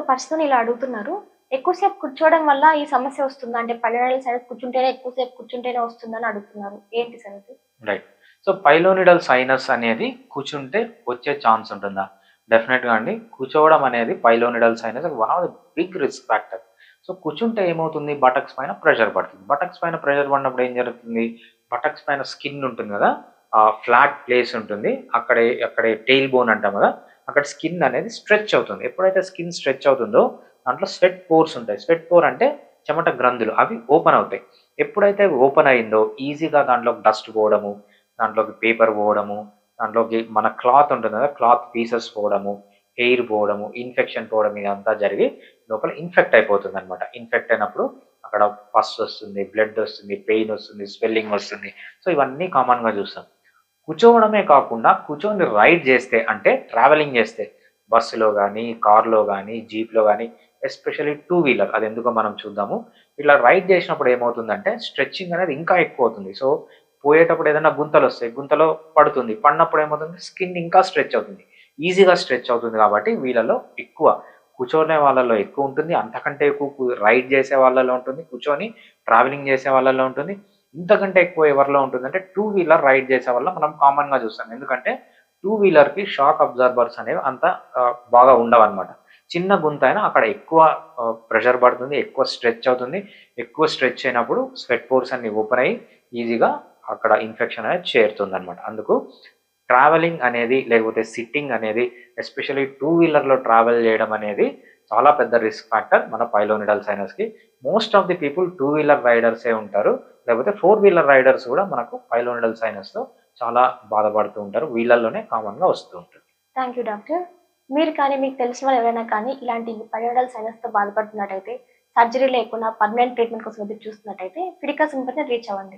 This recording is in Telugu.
పర్సన్ ఇలా అడుగుతున్నారు. ఎక్కువసేపు కూర్చోవడం వల్ల ఈ సమస్య వస్తుందా? అంటే పైలోనిడల్ సైనస్ కూర్చుంటేనే ఎక్కువసేపు కూర్చుంటేనే వస్తుందని అడుగుతున్నారు. ఏంటి సార్ అది? రైట్. సో పైలోనిడల్ సైనస్ అనేది కూర్చుంటే వచ్చే ఛాన్స్ ఉంటుందా? డెఫినెట్‌గా అండి. కూర్చోవడం అనేది pilonidal sinus one of the big risk factor. So కూర్చుంటే ఏమవుతుంది? బటక్స్ పైన ప్రెషర్ పడుతుంది. బటక్స్ పైన ప్రెషర్ పడినప్పుడు ఏం జరుగుతుంది? బటక్స్ పైన స్కిన్ ఉంటుంది కదా! ఫ్లాట్ ప్లేస్ ఉంటుంది. అక్కడే టెయిల్ బోన్ అంటాం కదా! అక్కడ స్కిన్ అనేది స్ట్రెచ్ అవుతుంది. ఎప్పుడైతే స్కిన్ స్ట్రెచ్ అవుతుందో దాంట్లో స్వెట్ పోర్స్ ఉంటాయి. స్వెట్ పోర్ అంటే చెమట గ్రంథులు. అవి ఓపెన్ అవుతాయి. ఎప్పుడైతే ఓపెన్ అయిందో ఈజీగా దాంట్లోకి డస్ట్ పోవడము, దాంట్లోకి పేపర్ పోవడము, దాంట్లోకి మన క్లాత్ ఉంటుంది కదా! క్లాత్ పీసెస్ పోవడము, హెయిర్ పోవడము, ఇన్ఫెక్షన్ పోవడం ఇదంతా జరిగి లోపల ఇన్ఫెక్ట్ అయిపోతుందనమాట. ఇన్ఫెక్ట్ అయినప్పుడు అక్కడ పస్ వస్తుంది, బ్లడ్ వస్తుంది, పెయిన్ వస్తుంది, స్వెల్లింగ్ వస్తుంది. సో ఇవన్నీ కామన్‌గా చూస్తాం. కూర్చోవడమే కాకుండా కూర్చొని రైడ్ చేస్తే అంటే ట్రావెలింగ్ చేస్తే బస్సులో గానీ, కార్‌లో గానీ, జీప్‌లో గానీ ఎస్పెషల్లీ టూ వీలర్ అదెందుకో మనం చూద్దాము. ఇట్లా రైడ్ చేసినప్పుడు ఏమవుతుందంటే స్ట్రెచింగ్ అనేది ఇంకా ఎక్కువవుతుంది. సో పోయేటప్పుడు ఏదైనా గుంతలొస్తాయి. గుంతలో పడుతుంది. పడినప్పుడు ఏమవుతుంది? స్కిన్ ఇంకా స్ట్రెచ్ అవుతుంది. ఈజీగా స్ట్రెచ్ అవుతుంది కాబట్టి వీళ్ళలో ఎక్కువ కూర్చోనే వాళ్ళలో ఎక్కువుంటుంది. అంతకంటే ఎక్కువ రైడ్ చేసే వాళ్ళలో ఉంటుంది. కూర్చొని ట్రావెలింగ్ చేసే వాళ్ళలో ఉంటుంది. ఇంతకంటే ఎక్కువ ఎవరిలో ఉంటుందంటే టూ వీలర్ రైడ్ చేసే వాళ్ళలో మనం కామన్‌గా చూస్తాం. ఎందుకంటే టూ వీలర్‌కి షాక్ అబ్జార్బర్స్ అనేవి అంత బాగా ఉండవన్నమాట. చిన్న గుంతైనా అక్కడ ఎక్కువ ప్రెషర్ పడుతుంది. ఎక్కువ స్ట్రెచ్ అవుతుంది. ఎక్కువ స్ట్రెచ్ అయినప్పుడు స్వెట్ పోర్స్ అన్నీ ఓపెన్ అయ్యి ఈజీగా అక్కడ ఇన్ఫెక్షన్ అనేది చేరుతుందన్నమాట. అందుకు ట్రావెలింగ్ అనేది లేకపోతే సిట్టింగ్ అనేది ఎస్పెషల్లీ టూ వీలర్‌లో ట్రావెల్ చేయడం అనేది చాలా పెద్ద రిస్క్ ఫ్యాక్టర్ మన పైలోనిడల్ సైనస్‌కి. Most of the people two wheeler రైడర్సే ఉంటారు. లేకపోతే ఫోర్ వీలర్ రైడర్స్ కూడా మనకు పైలోనిడల్ సైనస్‌తో చాలా బాధపడుతూ ఉంటారు. వీళ్ళల్లోనే కామన్‌గా వస్తూ ఉంటుంది. Thank you doctor. మీరు కానీ, మీకు తెలిసిన వాళ్ళు ఎవరైనా కానీ ఇలాంటి పైలోనిడల్ సైనస్‌తో బాధపడుతున్నట్టయితే, సర్జరీ లేకుండా పర్మనెంట్ ట్రీట్మెంట్ కోసం ఎదురు చూస్తున్నట్టయితే ఫిడికా సింపతిని రీచ్ అవ్వండి.